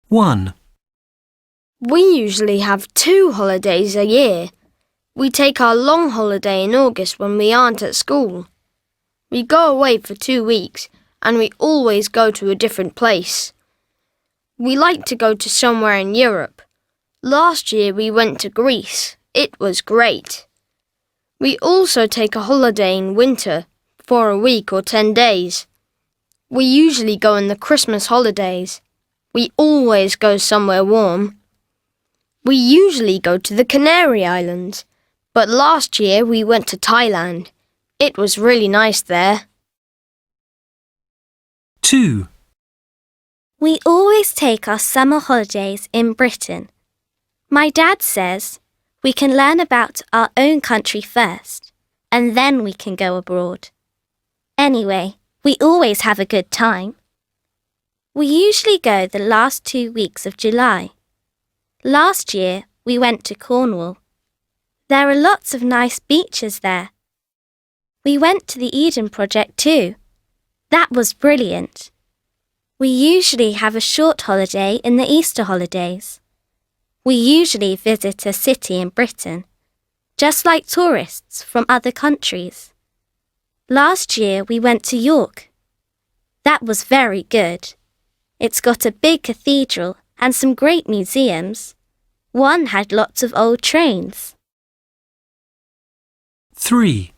1, We usually have 2 holidays a year. We take our long holiday in August when we aren't at school. We go away for 2 weeks and we always go to a different place. We like to go to somewhere in Europe. Last year we went to Greece. It was great. We also take a holiday in winter for a week or 10 days. We usually go in the Christmas holidays. We always go somewhere warm. We usually go to the Canary Islands, but last year we went to Thailand. It was really nice there. 2, We always take our summer holidays in Britain. My dad says we can learn about our own country first, and then we can go abroad. Anyway, we always have a good time. We usually go the last 2 weeks of July. Last year, we went to Cornwall. There are lots of nice beaches there. We went to the Eden Project too. That was brilliant. We usually have a short holiday in the Easter holidays. We usually visit a city in Britain, just like tourists from other countries. Last year we went to York. That was very good. It's got a big cathedral and some great museums. One had lots of old trains. 3,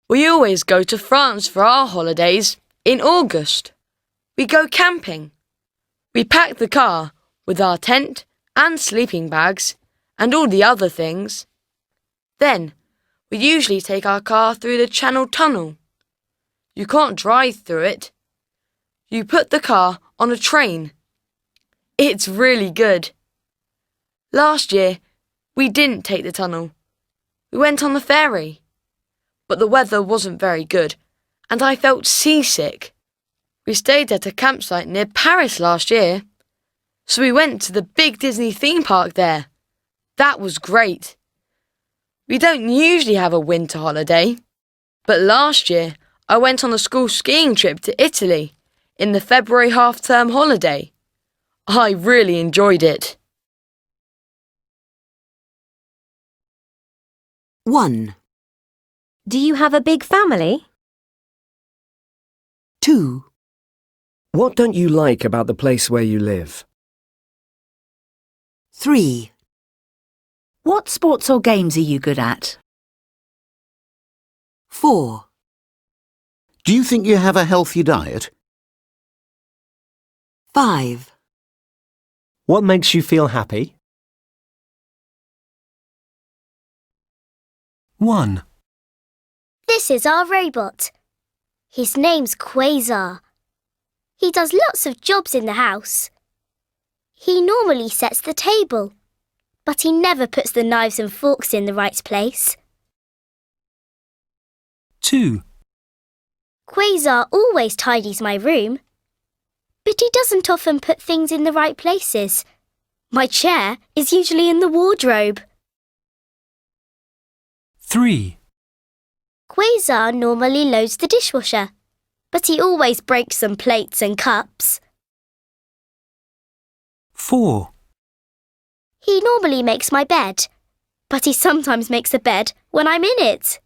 We always go to France for our holidays in August. We go camping. We pack the car with our tent and sleeping bags and all the other things. Then, we usually take our car through the Channel Tunnel. You can't drive through it. You put the car on a train. It's really good. Last year, we didn't take the tunnel. We went on the ferry. But the weather wasn't very good, and I felt seasick. We stayed at a campsite near Paris last year. So we went to the big Disney theme park there. That was great. We don't usually have a winter holiday, but last year I went on a school skiing trip to Italy in the February half-term holiday. I really enjoyed it. 1, Do you have a big family? 2, What don't you like about the place where you live? 3, What sports or games are you good at? 4, Do you think you have a healthy diet? 5, What makes you feel happy? 1, This is our robot. His name's Quasar. He does lots of jobs in the house. He normally sets the table, but he never puts the knives and forks in the right place. 2, Quasar always tidies my room, but he doesn't often put things in the right places. My chair is usually in the wardrobe. 3, Quasar normally loads the dishwasher, but he always breaks some plates and cups. 4, He normally makes my bed, but he sometimes makes the bed when I'm in it.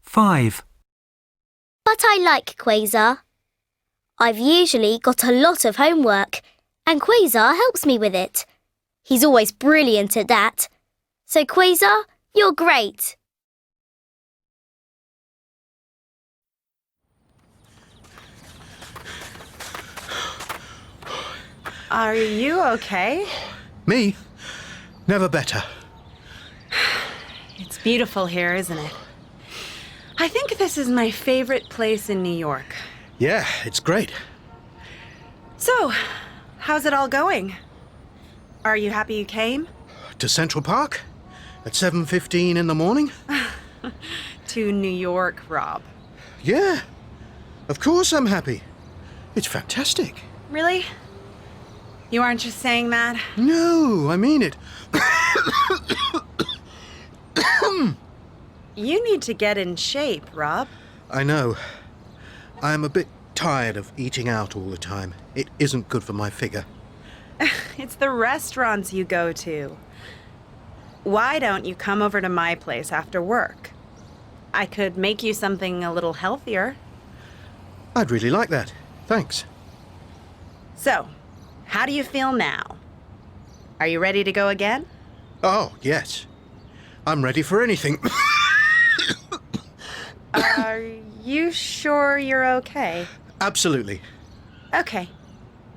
5, But I like Quasar. I've usually got a lot of homework, and Quasar helps me with it. He's always brilliant at that. So Quasar, you're great. Are you okay? Me? Never better. It's beautiful here, isn't it? I think this is my favorite place in New York. Yeah, it's great. So, how's it all going? Are you happy you came? To Central Park? At 7:15 in the morning? To New York, Rob. Yeah. Of course I'm happy. It's fantastic. Really? You aren't just saying that? No, I mean it. You need to get in shape, Rob. I know. I'm a bit tired of eating out all the time. It isn't good for my figure. It's the restaurants you go to. Why don't you come over to my place after work? I could make you something a little healthier. I'd really like that. Thanks. So, how do you feel now? Are you ready to go again? Oh, yes. I'm ready for anything. Are you sure you're okay? Absolutely. Okay.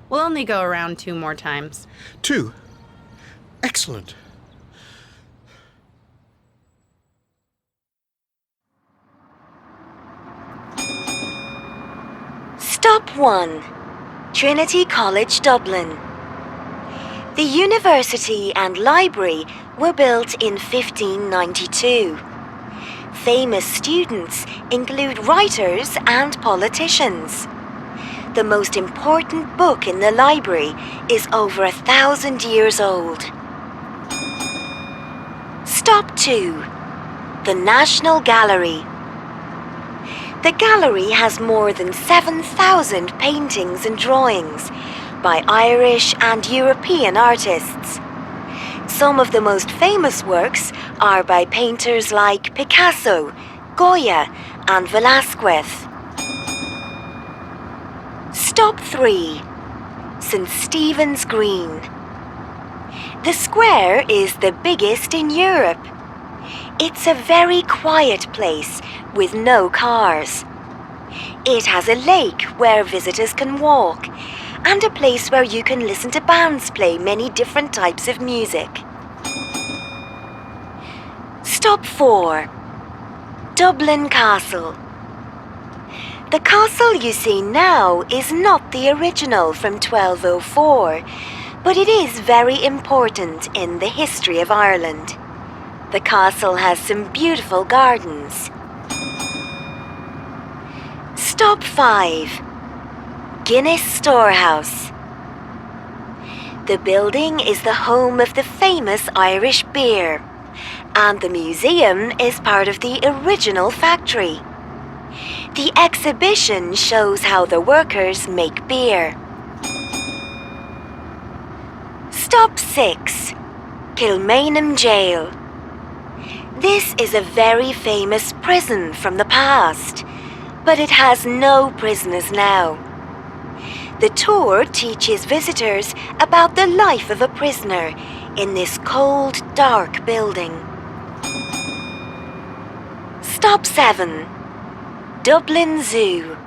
We'll only go around 2 more times. 2? Excellent. Stop 1. Trinity College, Dublin. The university and library were built in 1592. Famous students include writers and politicians. The most important book in the library is over 1,000 years old. Stop 2. The National Gallery. The gallery has more than 7,000 paintings and drawings by Irish and European artists. Some of the most famous works are by painters like Picasso, Goya, and Velázquez. Stop 3. St. Stephen's Green. The square is the biggest in Europe. It's a very quiet place with no cars. It has a lake where visitors can walk and a place where you can listen to bands play many different types of music. Stop 4. Dublin Castle. The castle you see now is not the original from 1204, but it is very important in the history of Ireland. The castle has some beautiful gardens. Stop 5. Guinness Storehouse. The building is the home of the famous Irish beer, and the museum is part of the original factory. The exhibition shows how the workers make beer. Stop 6. Kilmainham Jail. This is a very famous prison from the past, but it has no prisoners now. The tour teaches visitors about the life of a prisoner in this cold, dark building. Stop 7. Dublin Zoo.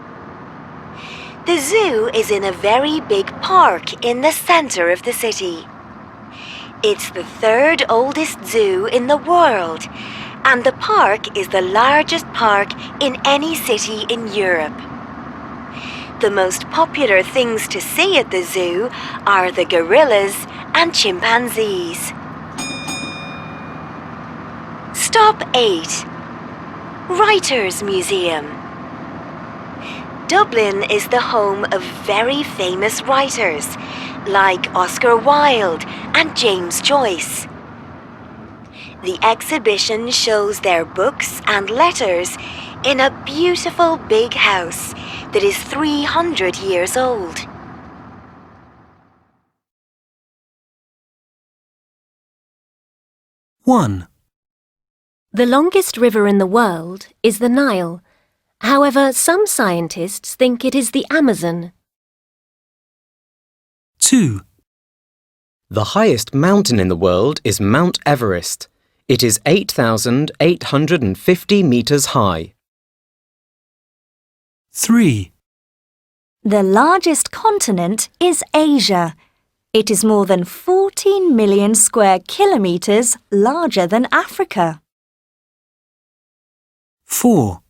The zoo is in a very big park in the centre of the city. It's the 3rd oldest zoo in the world, and the park is the largest park in any city in Europe. The most popular things to see at the zoo are the gorillas and chimpanzees. Stop 8. Writers' Museum. Dublin is the home of very famous writers like Oscar Wilde and James Joyce. The exhibition shows their books and letters in a beautiful big house that is 300 years old. One. The longest river in the world is the Nile. However, some scientists think it is the Amazon. 2. The highest mountain in the world is Mount Everest. It is 8,850 meters high. 3. The largest continent is Asia. It is more than 14 million square kilometers larger than Africa. 4.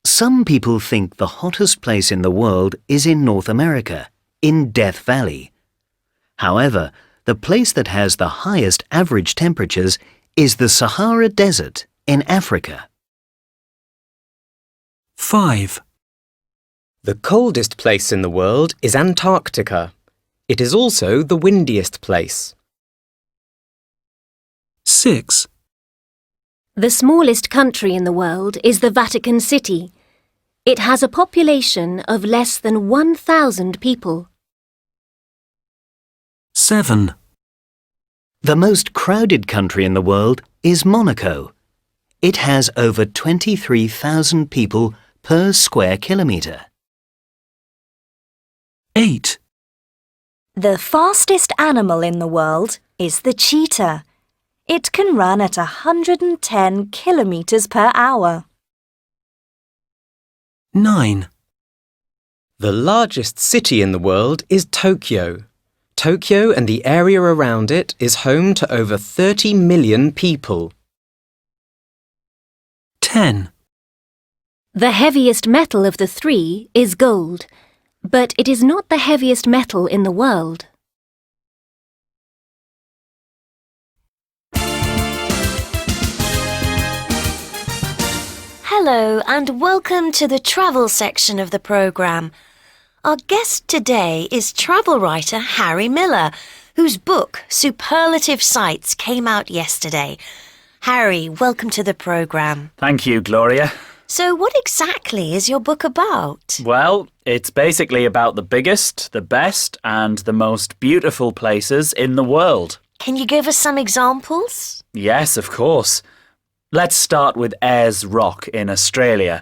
Some people think the hottest place in the world is in North America, in Death Valley. However, the place that has the highest average temperatures is the Sahara Desert in Africa. 5. The coldest place in the world is Antarctica. It is also the windiest place. 6. The smallest country in the world is the Vatican City. It has a population of less than 1,000 people. 7. The most crowded country in the world is Monaco. It has over 23,000 people per square kilometre. 8. The fastest animal in the world is the cheetah. It can run at 110 kilometres per hour. 9. The largest city in the world is Tokyo. Tokyo and the area around it is home to over 30 million people. 10. The heaviest metal of the three is gold, but it is not the heaviest metal in the world. Hello and welcome to the travel section of the programme. Our guest today is travel writer Harry Miller, whose book Superlative Sights came out yesterday. Harry, welcome to the programme. Thank you, Gloria. So what exactly is your book about? Well, it's basically about the biggest, the best and the most beautiful places in the world. Can you give us some examples? Yes, of course. Let's start with Ayers Rock in Australia.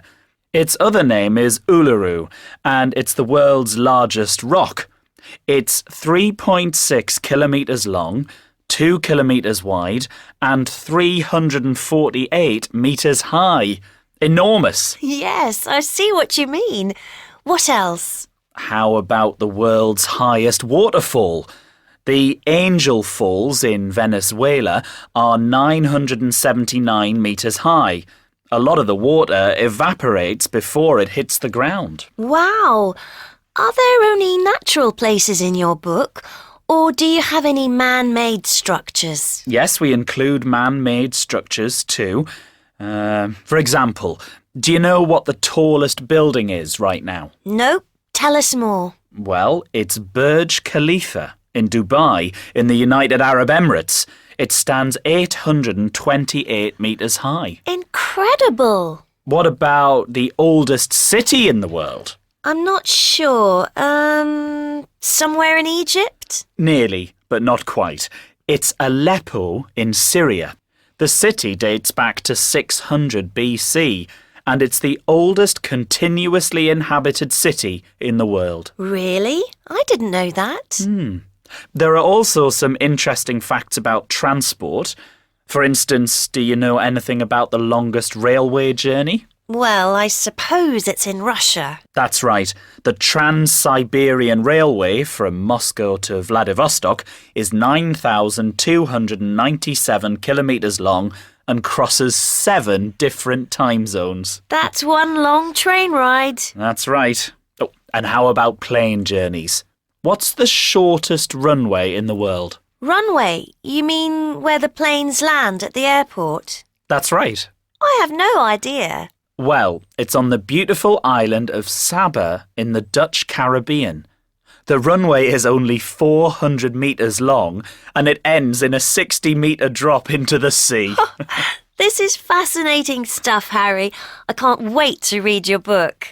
Its other name is Uluru, and it's the world's largest rock. It's 3.6 kilometres long, 2 kilometres wide, and 348 metres high. Enormous. Yes, I see what you mean. What else? How about the world's highest waterfall? The Angel Falls in Venezuela are 979 metres high. A lot of the water evaporates before it hits the ground. Wow! Are there only natural places in your book, or do you have any man-made structures? Yes, we include man-made structures too. For example, do you know what the tallest building is right now? Nope. Tell us more. Well, it's Burj Khalifa in Dubai in the United Arab Emirates. It stands 828 metres high. Incredible! What about the oldest city in the world? I'm not sure. Somewhere in Egypt? Nearly, but not quite. It's Aleppo in Syria. The city dates back to 600 BC, and it's the oldest continuously inhabited city in the world. Really? I didn't know that. There are also some interesting facts about transport. For instance, do you know anything about the longest railway journey? Well, I suppose it's in Russia. That's right. The Trans-Siberian Railway from Moscow to Vladivostok is 9,297 kilometres long and crosses 7 different time zones. That's one long train ride. That's right. Oh, and how about plane journeys? What's the shortest runway in the world? Runway? You mean where the planes land at the airport? That's right. I have no idea. Well, it's on the beautiful island of Saba in the Dutch Caribbean. The runway is only 400 metres long and it ends in a 60-metre drop into the sea. This is fascinating stuff, Harry. I can't wait to read your book.